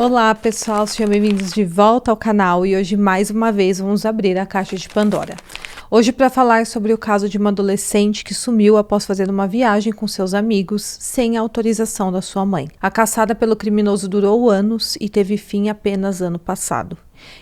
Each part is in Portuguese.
Olá pessoal, sejam bem-vindos de volta ao canal e hoje mais uma vez vamos abrir a caixa de Pandora. Hoje para falar sobre o caso de uma adolescente que sumiu após fazer uma viagem com seus amigos sem a autorização da sua mãe. A caçada pelo criminoso durou anos e teve fim apenas ano passado.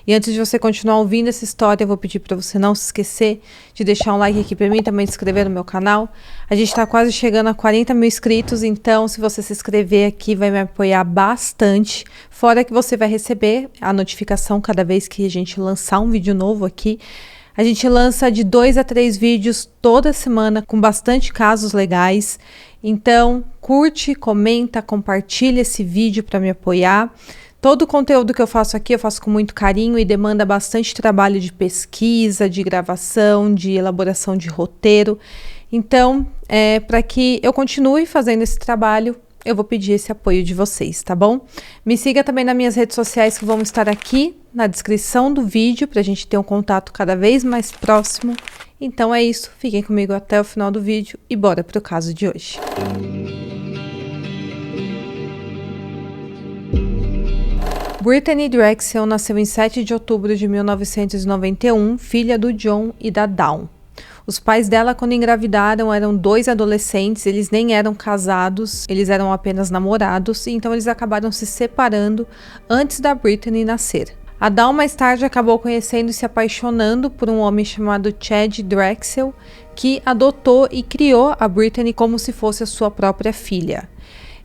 E antes de você continuar ouvindo essa história, eu vou pedir para você não se esquecer de deixar um like aqui para mim, também de se inscrever no meu canal. A gente está quase chegando a 40 mil inscritos, então se você se inscrever aqui vai me apoiar bastante. Fora que você vai receber a notificação cada vez que a gente lançar um vídeo novo aqui. A gente lança de 2 a 3 vídeos toda semana com bastante casos legais. Então curte, comenta, compartilha esse vídeo para me apoiar. Todo o conteúdo que eu faço aqui eu faço com muito carinho e demanda bastante trabalho de pesquisa, de gravação, de elaboração de roteiro. Então, para que eu continue fazendo esse trabalho, eu vou pedir esse apoio de vocês, tá bom? Me siga também nas minhas redes sociais que vão estar aqui na descrição do vídeo para a gente ter um contato cada vez mais próximo. Então é isso, fiquem comigo até o final do vídeo e bora para o caso de hoje. Brittany Drexel nasceu em 7 de outubro de 1991, filha do John e da Dawn. Os pais dela, quando engravidaram, eram 2 adolescentes, eles nem eram casados, eles eram apenas namorados, então eles acabaram se separando antes da Brittany nascer. A Dawn mais tarde acabou conhecendo e se apaixonando por um homem chamado Chad Drexel, que adotou e criou a Brittany como se fosse a sua própria filha.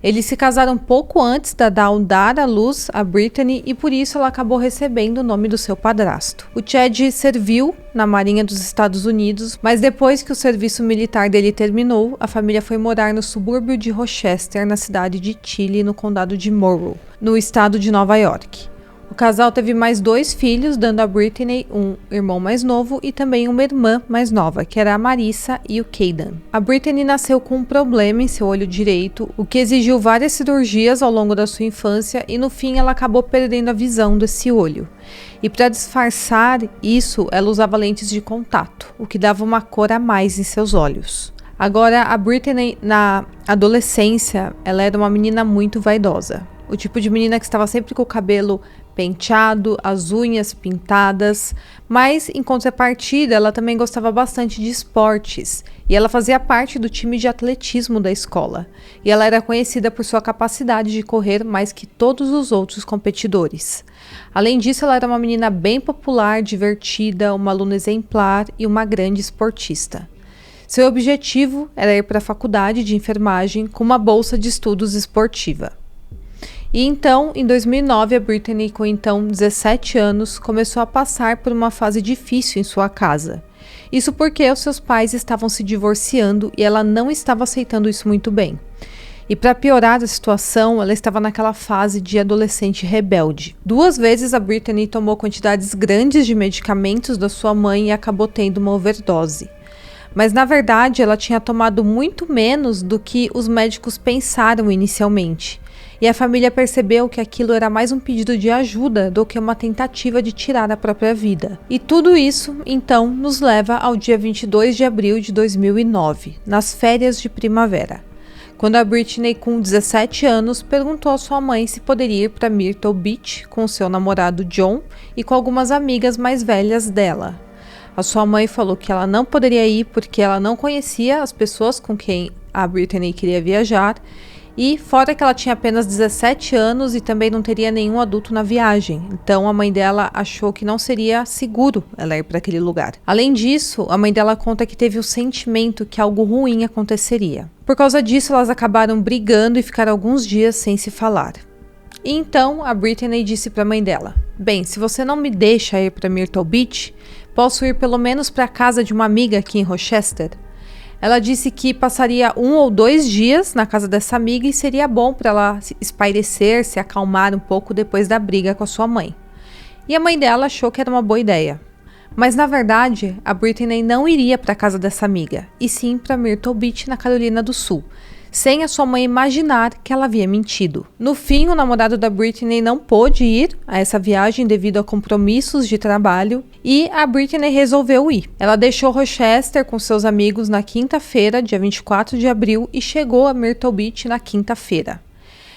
Eles se casaram pouco antes da Dawn dar à luz a Brittany e por isso ela acabou recebendo o nome do seu padrasto. O Chad serviu na Marinha dos Estados Unidos, mas depois que o serviço militar dele terminou, a família foi morar no subúrbio de Rochester, na cidade de Tilly, no condado de Monroe, no estado de Nova York. O casal teve mais 2 filhos, dando a Brittany um irmão mais novo e também uma irmã mais nova, que era a Marissa e o Caden. A Brittany nasceu com um problema em seu olho direito, o que exigiu várias cirurgias ao longo da sua infância e no fim ela acabou perdendo a visão desse olho. E para disfarçar isso, ela usava lentes de contato, o que dava uma cor a mais em seus olhos. Agora, a Brittany, na adolescência, ela era uma menina muito vaidosa. O tipo de menina que estava sempre com o cabelo penteado, as unhas pintadas, mas em contrapartida ela também gostava bastante de esportes e ela fazia parte do time de atletismo da escola e ela era conhecida por sua capacidade de correr mais que todos os outros competidores. Além disso, ela era uma menina bem popular, divertida, uma aluna exemplar e uma grande esportista. Seu objetivo era ir para a faculdade de enfermagem com uma bolsa de estudos esportiva. E então, em 2009, a Brittany, com então 17 anos, começou a passar por uma fase difícil em sua casa. Isso porque os seus pais estavam se divorciando e ela não estava aceitando isso muito bem. E para piorar a situação, ela estava naquela fase de adolescente rebelde. 2 vezes a Brittany tomou quantidades grandes de medicamentos da sua mãe e acabou tendo uma overdose. Mas na verdade, ela tinha tomado muito menos do que os médicos pensaram inicialmente. E a família percebeu que aquilo era mais um pedido de ajuda do que uma tentativa de tirar a própria vida. E tudo isso, então, nos leva ao dia 22 de abril de 2009, nas férias de primavera, quando a Brittany, com 17 anos, perguntou à sua mãe se poderia ir para Myrtle Beach com seu namorado John e com algumas amigas mais velhas dela. A sua mãe falou que ela não poderia ir porque ela não conhecia as pessoas com quem a Brittany queria viajar. E fora que ela tinha apenas 17 anos e também não teria nenhum adulto na viagem. Então a mãe dela achou que não seria seguro ela ir para aquele lugar. Além disso, a mãe dela conta que teve o sentimento que algo ruim aconteceria. Por causa disso, elas acabaram brigando e ficaram alguns dias sem se falar. E então a Brittany disse para a mãe dela: "Bem, se você não me deixa ir para Myrtle Beach, posso ir pelo menos para a casa de uma amiga aqui em Rochester?" Ela disse que passaria 1 ou 2 dias na casa dessa amiga e seria bom para ela se espairecer, se acalmar um pouco depois da briga com a sua mãe. E a mãe dela achou que era uma boa ideia. Mas na verdade, a Brittany não iria para a casa dessa amiga, e sim para Myrtle Beach, na Carolina do Sul, sem a sua mãe imaginar que ela havia mentido. No fim, o namorado da Brittany não pôde ir a essa viagem devido a compromissos de trabalho e a Brittany resolveu ir. Ela deixou Rochester com seus amigos na quinta-feira, dia 24 de abril, e chegou a Myrtle Beach na quinta-feira.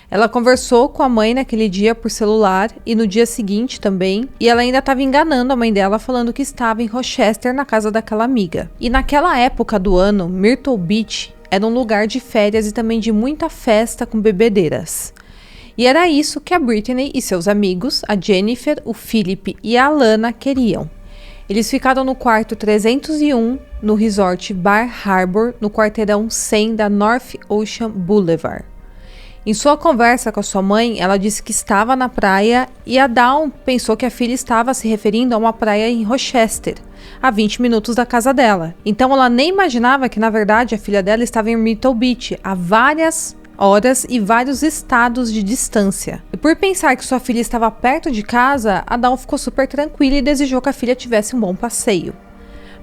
Ela conversou com a mãe naquele dia por celular e no dia seguinte também, e ela ainda estava enganando a mãe dela falando que estava em Rochester na casa daquela amiga. E naquela época do ano, Myrtle Beach era um lugar de férias e também de muita festa com bebedeiras. E era isso que a Brittany e seus amigos, a Jennifer, o Philip e a Alana queriam. Eles ficaram no quarto 301 no resort Bar Harbor, no quarteirão 100 da North Ocean Boulevard. Em sua conversa com a sua mãe, ela disse que estava na praia e a Dawn pensou que a filha estava se referindo a uma praia em Rochester, a 20 minutos da casa dela. Então ela nem imaginava que na verdade a filha dela estava em Myrtle Beach, a várias horas e vários estados de distância. E por pensar que sua filha estava perto de casa, a Dawn ficou super tranquila e desejou que a filha tivesse um bom passeio.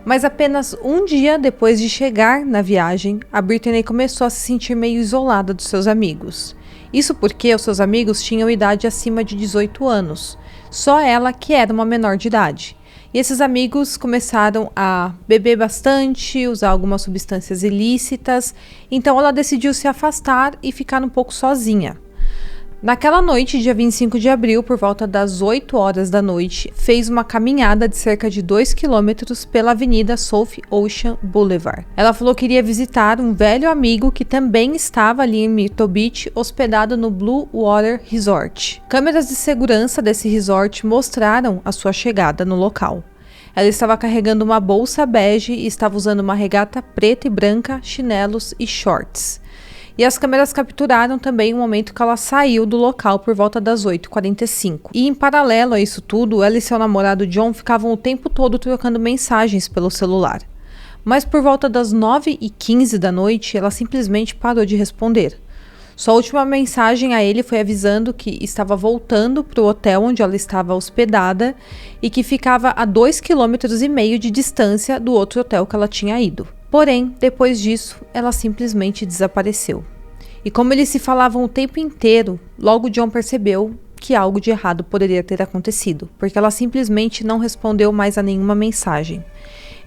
Mas apenas um dia depois de chegar na viagem, a Brittany começou a se sentir meio isolada dos seus amigos. Isso porque os seus amigos tinham idade acima de 18 anos, só ela que era uma menor de idade. E esses amigos começaram a beber bastante, usar algumas substâncias ilícitas, então ela decidiu se afastar e ficar um pouco sozinha. Naquela noite, dia 25 de abril, por volta das 8 horas da noite, fez uma caminhada de cerca de 2 quilômetros pela avenida South Ocean Boulevard. Ela falou que iria visitar um velho amigo que também estava ali em Myrtle Beach, hospedado no Blue Water Resort. Câmeras de segurança desse resort mostraram a sua chegada no local. Ela estava carregando uma bolsa bege e estava usando uma regata preta e branca, chinelos e shorts. E as câmeras capturaram também o momento que ela saiu do local por volta das 8h45. E em paralelo a isso tudo, ela e seu namorado John ficavam o tempo todo trocando mensagens pelo celular. Mas por volta das 9h15 da noite, ela simplesmente parou de responder. Sua última mensagem a ele foi avisando que estava voltando para o hotel onde ela estava hospedada e que ficava a 2,5 km de distância do outro hotel que ela tinha ido. Porém, depois disso, ela simplesmente desapareceu. E como eles se falavam o tempo inteiro, logo John percebeu que algo de errado poderia ter acontecido, porque ela simplesmente não respondeu mais a nenhuma mensagem.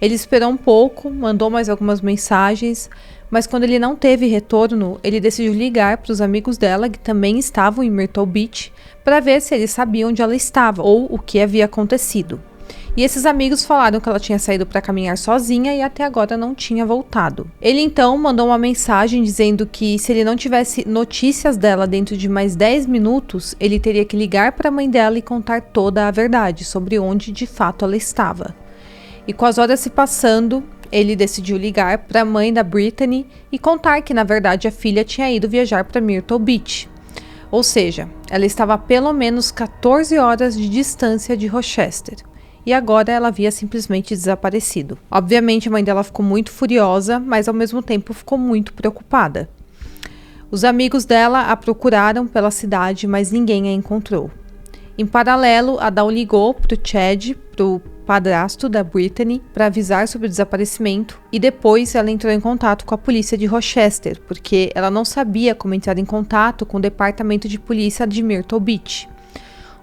Ele esperou um pouco, mandou mais algumas mensagens, mas quando ele não teve retorno, ele decidiu ligar para os amigos dela, que também estavam em Myrtle Beach, para ver se eles sabiam onde ela estava ou o que havia acontecido. E esses amigos falaram que ela tinha saído para caminhar sozinha e até agora não tinha voltado. Ele então mandou uma mensagem dizendo que se ele não tivesse notícias dela dentro de mais 10 minutos, ele teria que ligar para a mãe dela e contar toda a verdade sobre onde de fato ela estava. E com as horas se passando, ele decidiu ligar para a mãe da Brittany e contar que na verdade a filha tinha ido viajar para Myrtle Beach. Ou seja, ela estava a pelo menos 14 horas de distância de Rochester. E agora ela havia simplesmente desaparecido. Obviamente a mãe dela ficou muito furiosa, mas ao mesmo tempo ficou muito preocupada. Os amigos dela a procuraram pela cidade, mas ninguém a encontrou. Em paralelo, a Dawn ligou para o Chad, para o padrasto da Brittany, para avisar sobre o desaparecimento, e depois ela entrou em contato com a polícia de Rochester, porque ela não sabia como entrar em contato com o departamento de polícia de Myrtle Beach.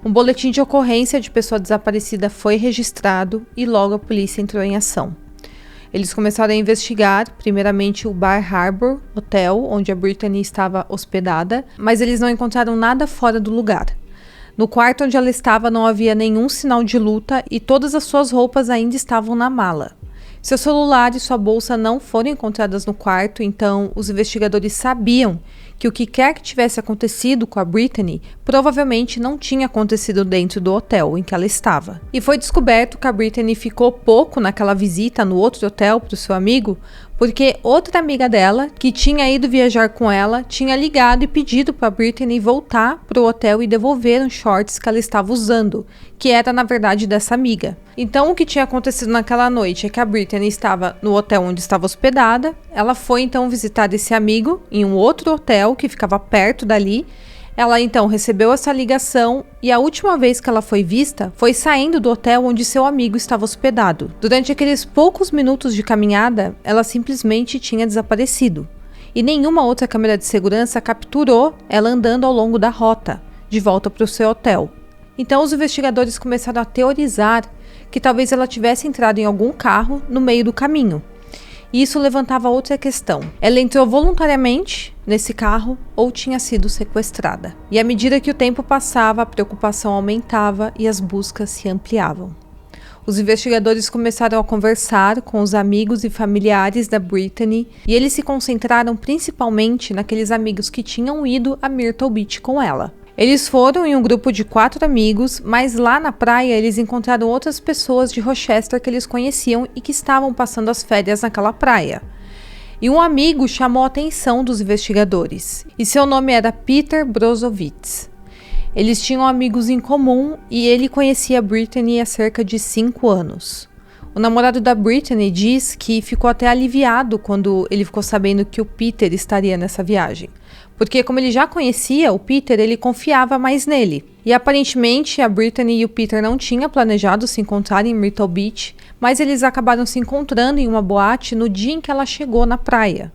Um boletim de ocorrência de pessoa desaparecida foi registrado e logo a polícia entrou em ação. Eles começaram a investigar, primeiramente o Bar Harbor Hotel, onde a Brittany estava hospedada, mas eles não encontraram nada fora do lugar. No quarto onde ela estava não havia nenhum sinal de luta e todas as suas roupas ainda estavam na mala. Seu celular e sua bolsa não foram encontradas no quarto, então os investigadores sabiam que o que quer que tivesse acontecido com a Brittany provavelmente não tinha acontecido dentro do hotel em que ela estava. E foi descoberto que a Brittany ficou pouco naquela visita no outro hotel para o seu amigo, porque outra amiga dela, que tinha ido viajar com ela, tinha ligado e pedido para a Brittany voltar para o hotel e devolver os shorts que ela estava usando, que era na verdade dessa amiga. Então o que tinha acontecido naquela noite é que a Brittany estava no hotel onde estava hospedada, ela foi então visitar esse amigo em um outro hotel que ficava perto dali. Ela então recebeu essa ligação e a última vez que ela foi vista foi saindo do hotel onde seu amigo estava hospedado. Durante aqueles poucos minutos de caminhada, ela simplesmente tinha desaparecido. E nenhuma outra câmera de segurança capturou ela andando ao longo da rota, de volta para o seu hotel. Então os investigadores começaram a teorizar que talvez ela tivesse entrado em algum carro no meio do caminho. E isso levantava outra questão. Ela entrou voluntariamente nesse carro ou tinha sido sequestrada? E à medida que o tempo passava, a preocupação aumentava e as buscas se ampliavam. Os investigadores começaram a conversar com os amigos e familiares da Brittany e eles se concentraram principalmente naqueles amigos que tinham ido a Myrtle Beach com ela. Eles foram em um grupo de 4 amigos, mas lá na praia eles encontraram outras pessoas de Rochester que eles conheciam e que estavam passando as férias naquela praia. E um amigo chamou a atenção dos investigadores, e seu nome era Peter Brozovitz. Eles tinham amigos em comum e ele conhecia a Brittany há cerca de 5 anos. O namorado da Brittany diz que ficou até aliviado quando ele ficou sabendo que o Peter estaria nessa viagem. Porque como ele já conhecia o Peter, ele confiava mais nele. E aparentemente a Brittany e o Peter não tinham planejado se encontrar em Myrtle Beach, mas eles acabaram se encontrando em uma boate no dia em que ela chegou na praia.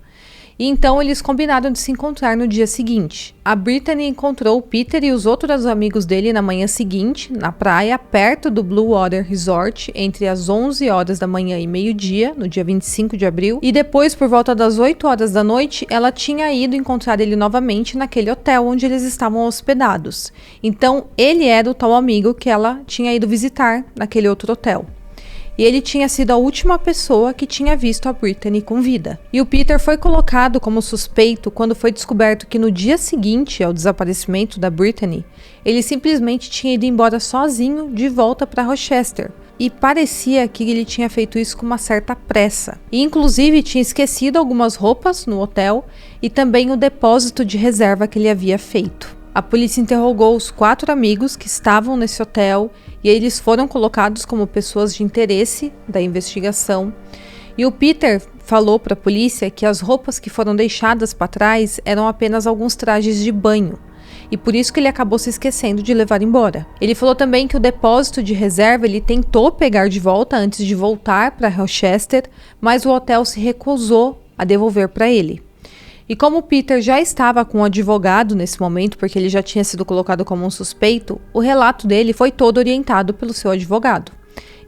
E então eles combinaram de se encontrar no dia seguinte. A Brittany encontrou o Peter e os outros amigos dele na manhã seguinte, na praia, perto do Blue Water Resort, entre as 11 horas da manhã e meio-dia, no dia 25 de abril. E depois, por volta das 8 horas da noite, ela tinha ido encontrar ele novamente naquele hotel onde eles estavam hospedados. Então, ele era o tal amigo que ela tinha ido visitar naquele outro hotel. E ele tinha sido a última pessoa que tinha visto a Brittany com vida. E o Peter foi colocado como suspeito quando foi descoberto que no dia seguinte ao desaparecimento da Brittany, ele simplesmente tinha ido embora sozinho de volta para Rochester. E parecia que ele tinha feito isso com uma certa pressa. E inclusive tinha esquecido algumas roupas no hotel e também o depósito de reserva que ele havia feito. A polícia interrogou os 4 amigos que estavam nesse hotel e eles foram colocados como pessoas de interesse da investigação. E o Peter falou para a polícia que as roupas que foram deixadas para trás eram apenas alguns trajes de banho. E por isso que ele acabou se esquecendo de levar embora. Ele falou também que o depósito de reserva ele tentou pegar de volta antes de voltar para Rochester, mas o hotel se recusou a devolver para ele. E como o Peter já estava com um advogado nesse momento, porque ele já tinha sido colocado como um suspeito, o relato dele foi todo orientado pelo seu advogado.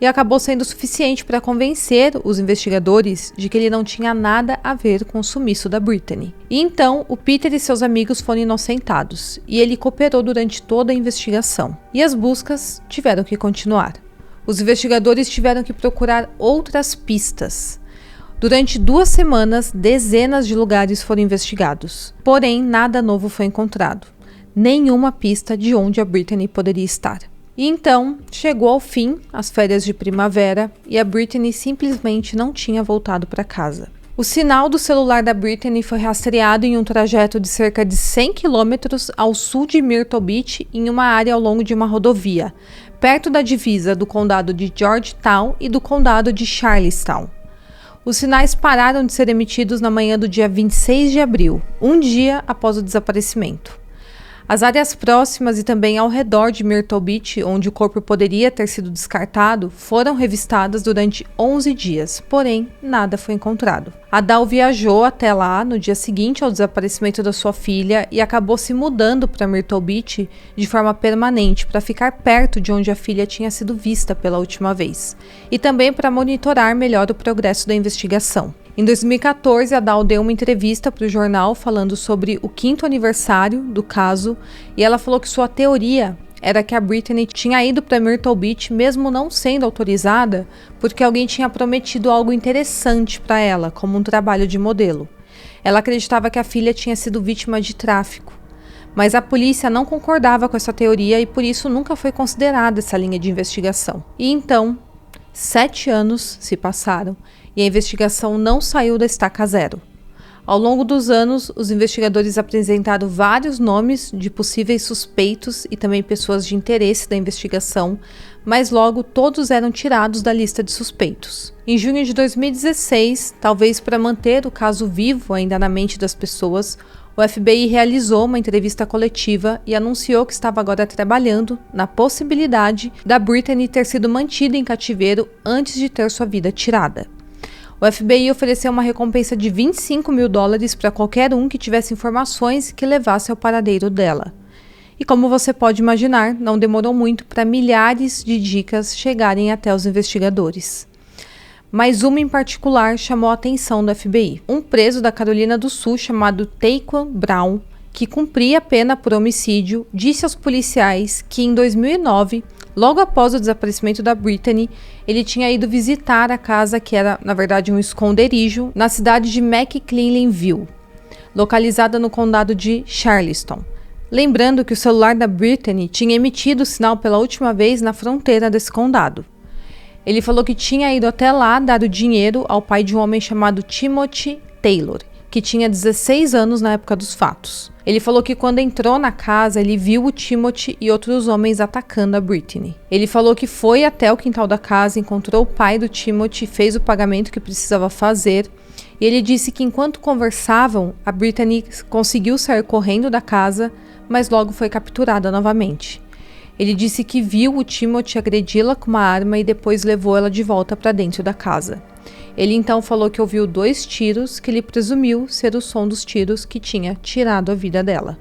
E acabou sendo suficiente para convencer os investigadores de que ele não tinha nada a ver com o sumiço da Brittany. E então, o Peter e seus amigos foram inocentados, e ele cooperou durante toda a investigação. E as buscas tiveram que continuar. Os investigadores tiveram que procurar outras pistas. Durante 2 semanas, dezenas de lugares foram investigados. Porém, nada novo foi encontrado. Nenhuma pista de onde a Brittany poderia estar. E então, chegou ao fim as férias de primavera e a Brittany simplesmente não tinha voltado para casa. O sinal do celular da Brittany foi rastreado em um trajeto de cerca de 100 quilômetros ao sul de Myrtle Beach, em uma área ao longo de uma rodovia, perto da divisa do condado de Georgetown e do condado de Charlestown. Os sinais pararam de ser emitidos na manhã do dia 26 de abril, um dia após o desaparecimento. As áreas próximas e também ao redor de Myrtle Beach, onde o corpo poderia ter sido descartado, foram revistadas durante 11 dias, porém nada foi encontrado. A Dal viajou até lá no dia seguinte ao desaparecimento da sua filha e acabou se mudando para Myrtle Beach de forma permanente para ficar perto de onde a filha tinha sido vista pela última vez e também para monitorar melhor o progresso da investigação. Em 2014, a Dal deu uma entrevista para o jornal falando sobre o 5º aniversário do caso e ela falou que sua teoria era que a Brittany tinha ido para Myrtle Beach mesmo não sendo autorizada porque alguém tinha prometido algo interessante para ela, como um trabalho de modelo. Ela acreditava que a filha tinha sido vítima de tráfico, mas a polícia não concordava com essa teoria e por isso nunca foi considerada essa linha de investigação. E então, 7 anos se passaram e a investigação não saiu da estaca zero. Ao longo dos anos, os investigadores apresentaram vários nomes de possíveis suspeitos e também pessoas de interesse da investigação, mas logo todos eram tirados da lista de suspeitos. Em junho de 2016, talvez para manter o caso vivo ainda na mente das pessoas, o FBI realizou uma entrevista coletiva e anunciou que estava agora trabalhando na possibilidade da Brittany ter sido mantida em cativeiro antes de ter sua vida tirada. O FBI ofereceu uma recompensa de $25 mil para qualquer um que tivesse informações que levasse ao paradeiro dela. E como você pode imaginar, não demorou muito para milhares de dicas chegarem até os investigadores. mas uma em particular chamou a atenção do FBI. Um preso da Carolina do Sul chamado Taquan Brown, que cumpria a pena por homicídio, disse aos policiais que em 2009, logo após o desaparecimento da Brittany, ele tinha ido visitar a casa que era, na verdade, um esconderijo na cidade de McClellanville, localizada no condado de Charleston. Lembrando que o celular da Brittany tinha emitido sinal pela última vez na fronteira desse condado. Ele falou que tinha ido até lá dar o dinheiro ao pai de um homem chamado Timothy Taylor, que tinha 16 anos na época dos fatos. Ele falou que quando entrou na casa, ele viu o Timothy e outros homens atacando a Brittany. Ele falou que foi até o quintal da casa, encontrou o pai do Timothy, fez o pagamento que precisava fazer. E ele disse que enquanto conversavam, a Brittany conseguiu sair correndo da casa, mas logo foi capturada novamente. Ele disse que viu o Timothy agredi-la com uma arma e depois levou ela de volta para dentro da casa. Ele então falou que ouviu 2 tiros que ele presumiu ser o som dos tiros que tinha tirado a vida dela.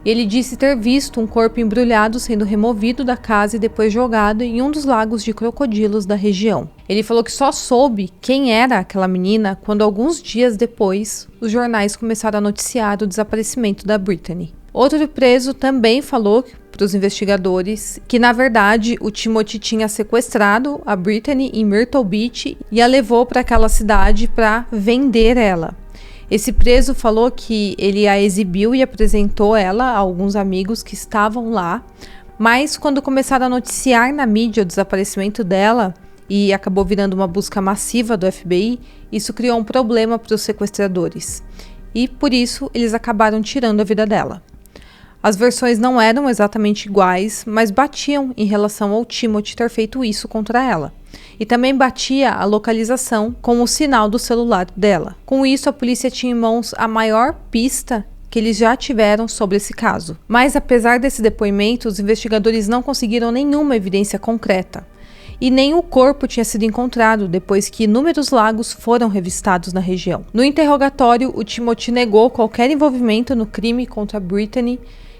Ele disse ter visto um corpo embrulhado sendo removido da casa e depois jogado em um dos lagos de crocodilos da região. Ele falou que só soube quem era aquela menina quando alguns dias depois os jornais começaram a noticiar o desaparecimento da Brittany. Outro preso também falou para os investigadores que, na verdade, o Timothy tinha sequestrado a Brittany em Myrtle Beach e a levou para aquela cidade para vender ela. Esse preso falou que ele a exibiu e apresentou ela a alguns amigos que estavam lá, mas quando começaram a noticiar na mídia o desaparecimento dela e acabou virando uma busca massiva do FBI, isso criou um problema para os sequestradores e, por isso, eles acabaram tirando a vida dela. As versões não eram exatamente iguais, mas batiam em relação ao Timothy ter feito isso contra ela. E também batia a localização com o sinal do celular dela. Com isso, a polícia tinha em mãos a maior pista que eles já tiveram sobre esse caso. Mas apesar desse depoimento, os investigadores não conseguiram nenhuma evidência concreta. E nem o corpo tinha sido encontrado depois que inúmeros lagos foram revistados na região. No interrogatório, o Timothy negou qualquer envolvimento no crime contra Brittany.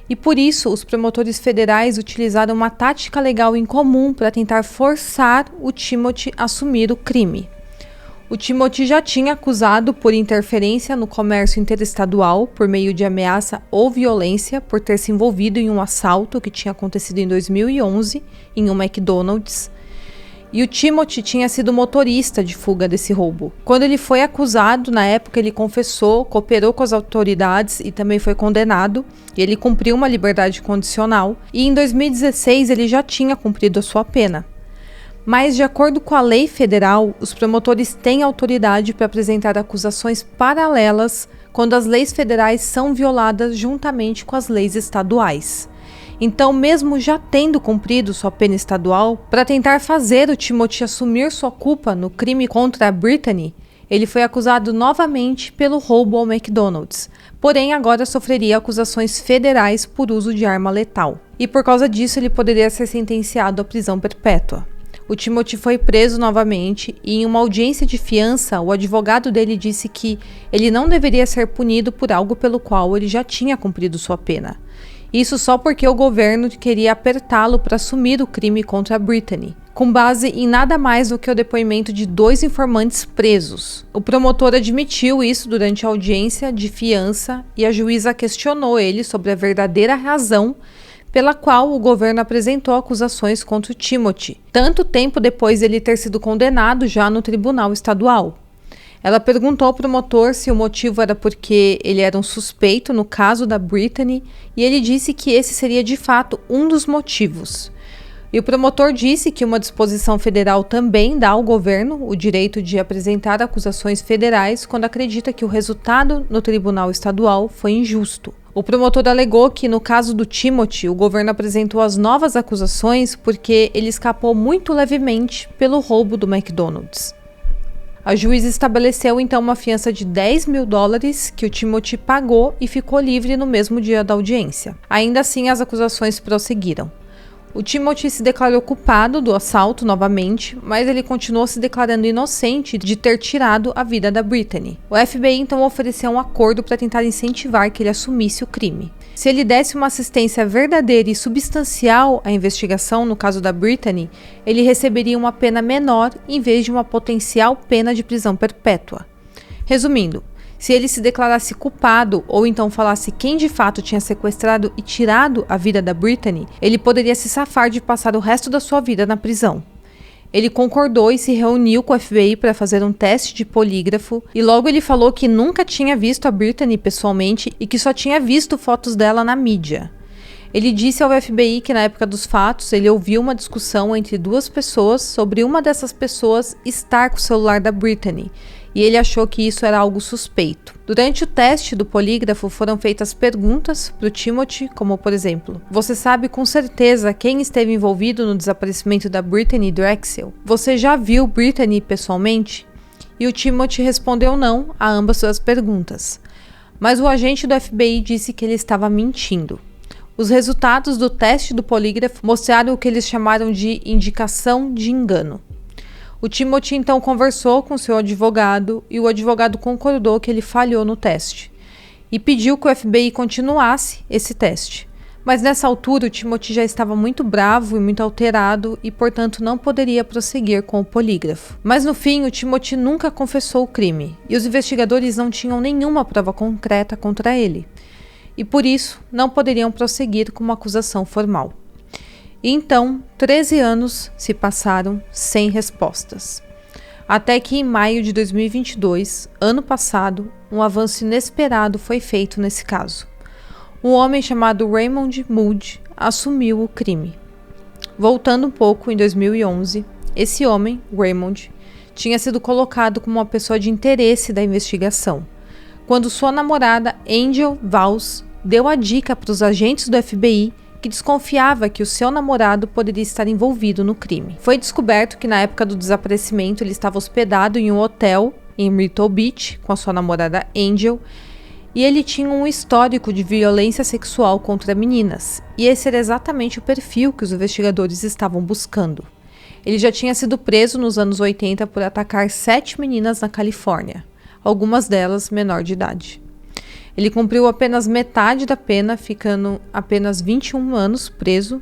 E por isso, os promotores federais utilizaram uma tática legal incomum para tentar forçar o Timothy a assumir o crime. O Timothy já tinha acusado por interferência no comércio interestadual por meio de ameaça ou violência por ter se envolvido em um assalto que tinha acontecido em 2011 em um McDonald's. E o Timothy tinha sido motorista de fuga desse roubo. Quando ele foi acusado, na época ele confessou, cooperou com as autoridades e também foi condenado. E ele cumpriu uma liberdade condicional. E em 2016 ele já tinha cumprido a sua pena. Mas, de acordo com a lei federal, os promotores têm autoridade para apresentar acusações paralelas quando as leis federais são violadas juntamente com as leis estaduais. Então, mesmo já tendo cumprido sua pena estadual, para tentar fazer o Timothy assumir sua culpa no crime contra a Brittany, ele foi acusado novamente pelo roubo ao McDonald's, porém agora sofreria acusações federais por uso de arma letal. E por causa disso ele poderia ser sentenciado à prisão perpétua. O Timothy foi preso novamente e em uma audiência de fiança, o advogado dele disse que ele não deveria ser punido por algo pelo qual ele já tinha cumprido sua pena. Isso só porque o governo queria apertá-lo para assumir o crime contra a Brittany, com base em nada mais do que o depoimento de 2 informantes presos. O promotor admitiu isso durante a audiência de fiança e a juíza questionou ele sobre a verdadeira razão pela qual o governo apresentou acusações contra o Timothy, tanto tempo depois de ele ter sido condenado já no tribunal estadual. Ela perguntou ao promotor se o motivo era porque ele era um suspeito no caso da Brittany e ele disse que esse seria de fato um dos motivos. E o promotor disse que uma disposição federal também dá ao governo o direito de apresentar acusações federais quando acredita que o resultado no tribunal estadual foi injusto. O promotor alegou que no caso do Timothy, o governo apresentou as novas acusações porque ele escapou muito levemente pelo roubo do McDonald's. A juíza estabeleceu então uma fiança de $10 mil que o Timothy pagou e ficou livre no mesmo dia da audiência. Ainda assim, as acusações prosseguiram. O Timothy se declarou culpado do assalto novamente, mas ele continuou se declarando inocente de ter tirado a vida da Brittany. O FBI então ofereceu um acordo para tentar incentivar que ele assumisse o crime. Se ele desse uma assistência verdadeira e substancial à investigação no caso da Brittany, ele receberia uma pena menor em vez de uma potencial pena de prisão perpétua. Resumindo, se ele se declarasse culpado ou então falasse quem de fato tinha sequestrado e tirado a vida da Brittany, ele poderia se safar de passar o resto da sua vida na prisão. Ele concordou e se reuniu com o FBI para fazer um teste de polígrafo e logo ele falou que nunca tinha visto a Brittany pessoalmente e que só tinha visto fotos dela na mídia. Ele disse ao FBI que na época dos fatos ele ouviu uma discussão entre duas pessoas sobre uma dessas pessoas estar com o celular da Brittany e ele achou que isso era algo suspeito. Durante o teste do polígrafo foram feitas perguntas para o Timothy, como por exemplo: você sabe com certeza quem esteve envolvido no desaparecimento da Brittany Drexel? Você já viu Brittany pessoalmente? E o Timothy respondeu não a ambas suas perguntas. Mas o agente do FBI disse que ele estava mentindo. Os resultados do teste do polígrafo mostraram o que eles chamaram de indicação de engano. O Timothy então conversou com seu advogado e o advogado concordou que ele falhou no teste e pediu que o FBI continuasse esse teste. Mas nessa altura o Timothy já estava muito bravo e muito alterado e, portanto, não poderia prosseguir com o polígrafo. Mas no fim, o Timothy nunca confessou o crime e os investigadores não tinham nenhuma prova concreta contra ele e, por isso, não poderiam prosseguir com uma acusação formal. E então, 13 anos se passaram sem respostas. Até que em maio de 2022, ano passado, um avanço inesperado foi feito nesse caso. Um homem chamado Raymond Moody assumiu o crime. Voltando um pouco, em 2011, esse homem, Raymond, tinha sido colocado como uma pessoa de interesse da investigação, quando sua namorada Angel Valls deu a dica para os agentes do FBI que desconfiava que o seu namorado poderia estar envolvido no crime. Foi descoberto que na época do desaparecimento ele estava hospedado em um hotel em Myrtle Beach com a sua namorada Angel e ele tinha um histórico de violência sexual contra meninas, e esse era exatamente o perfil que os investigadores estavam buscando. Ele já tinha sido preso nos anos 80 por atacar 7 meninas na Califórnia, algumas delas menor de idade. Ele cumpriu apenas metade da pena, ficando apenas 21 anos preso,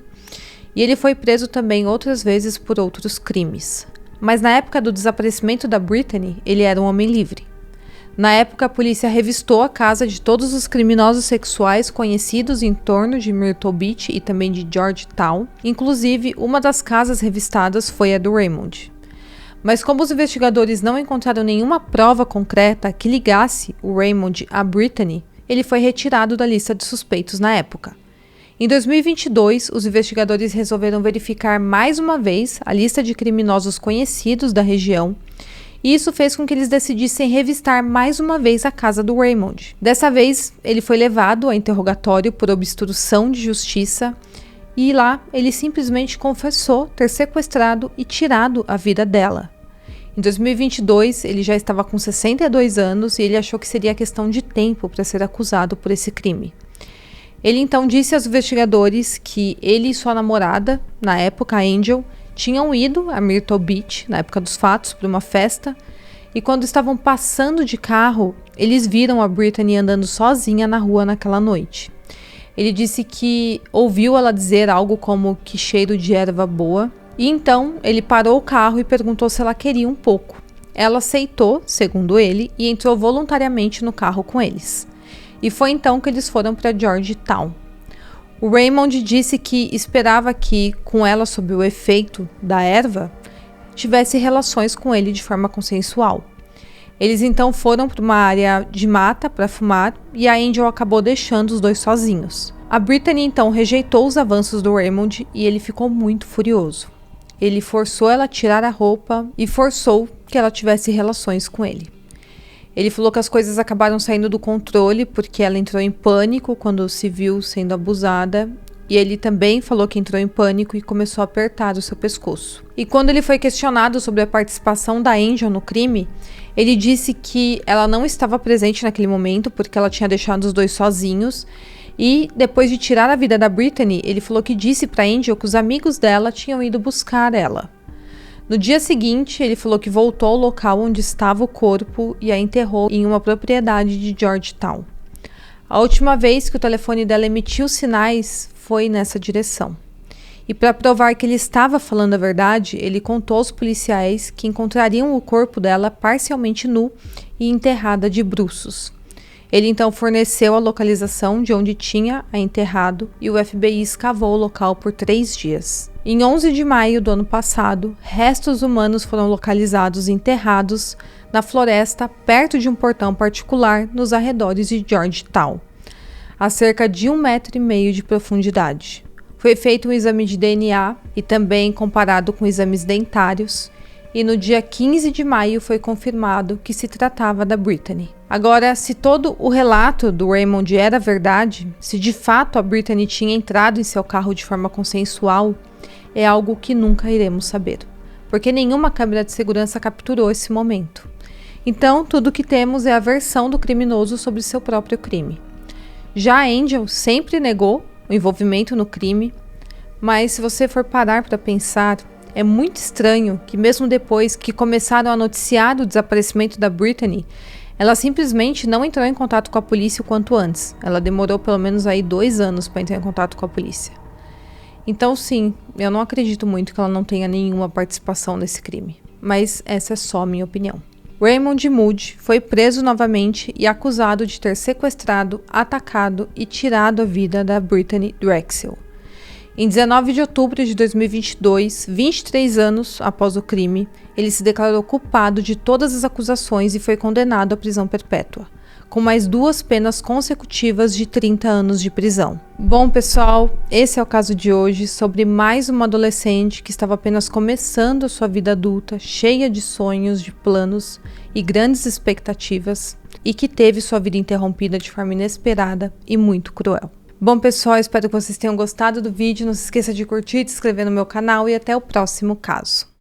e ele foi preso também outras vezes por outros crimes. Mas na época do desaparecimento da Brittany, ele era um homem livre. Na época, a polícia revistou a casa de todos os criminosos sexuais conhecidos em torno de Myrtle Beach e também de Georgetown. Inclusive, uma das casas revistadas foi a do Raymond. Mas como os investigadores não encontraram nenhuma prova concreta que ligasse o Raymond a Brittany, ele foi retirado da lista de suspeitos na época. Em 2022, os investigadores resolveram verificar mais uma vez a lista de criminosos conhecidos da região, e isso fez com que eles decidissem revistar mais uma vez a casa do Raymond. Dessa vez, ele foi levado a interrogatório por obstrução de justiça, e lá ele simplesmente confessou ter sequestrado e tirado a vida dela. Em 2022, ele já estava com 62 anos e ele achou que seria questão de tempo para ser acusado por esse crime. Ele então disse aos investigadores que ele e sua namorada, na época a Angel, tinham ido a Myrtle Beach, na época dos fatos, para uma festa, e quando estavam passando de carro, eles viram a Brittany andando sozinha na rua naquela noite. Ele disse que ouviu ela dizer algo como que cheiro de erva boa, e então ele parou o carro e perguntou se ela queria um pouco. Ela aceitou, segundo ele, e entrou voluntariamente no carro com eles. E foi então que eles foram para Georgetown. O Raymond disse que esperava que, com ela sob o efeito da erva, tivesse relações com ele de forma consensual. Eles então foram para uma área de mata para fumar e a Angel acabou deixando os dois sozinhos. A Brittany então rejeitou os avanços do Raymond e ele ficou muito furioso. Ele forçou ela a tirar a roupa e forçou que ela tivesse relações com ele. Ele falou que as coisas acabaram saindo do controle porque ela entrou em pânico quando se viu sendo abusada. E ele também falou que entrou em pânico e começou a apertar o seu pescoço. E quando ele foi questionado sobre a participação da Angel no crime, ele disse que ela não estava presente naquele momento porque ela tinha deixado os dois sozinhos E depois de tirar a vida da Brittany, ele falou que disse para Angel que os amigos dela tinham ido buscar ela. No dia seguinte, ele falou que voltou ao local onde estava o corpo e a enterrou em uma propriedade de Georgetown. A última vez que o telefone dela emitiu sinais foi nessa direção. E para provar que ele estava falando a verdade, ele contou aos policiais que encontrariam o corpo dela parcialmente nu e enterrada de bruços. Ele então forneceu a localização de onde tinha a enterrado e o FBI escavou o local por 3 dias. Em 11 de maio do ano passado, restos humanos foram localizados e enterrados na floresta perto de um portão particular nos arredores de Georgetown, a cerca de 1,5 metros de profundidade. Foi feito um exame de DNA e também comparado com exames dentários, e no dia 15 de maio foi confirmado que se tratava da Brittany. Agora, se todo o relato do Raymond era verdade, se de fato a Brittany tinha entrado em seu carro de forma consensual, é algo que nunca iremos saber, porque nenhuma câmera de segurança capturou esse momento. Então, tudo o que temos é a versão do criminoso sobre seu próprio crime. Já a Angel sempre negou o envolvimento no crime, mas se você for parar para pensar, é muito estranho que mesmo depois que começaram a noticiar o desaparecimento da Brittany, ela simplesmente não entrou em contato com a polícia o quanto antes. Ela demorou pelo menos aí 2 anos para entrar em contato com a polícia. Então sim, eu não acredito muito que ela não tenha nenhuma participação nesse crime, mas essa é só a minha opinião. Raymond Moody foi preso novamente e acusado de ter sequestrado, atacado e tirado a vida da Brittany Drexel. Em 19 de outubro de 2022, 23 anos após o crime, ele se declarou culpado de todas as acusações e foi condenado à prisão perpétua, com mais 2 penas consecutivas de 30 anos de prisão. Bom, pessoal, esse é o caso de hoje sobre mais uma adolescente que estava apenas começando a sua vida adulta, cheia de sonhos, de planos e grandes expectativas, e que teve sua vida interrompida de forma inesperada e muito cruel. Bom, pessoal, espero que vocês tenham gostado do vídeo. Não se esqueça de curtir, de se inscrever no meu canal e até o próximo caso.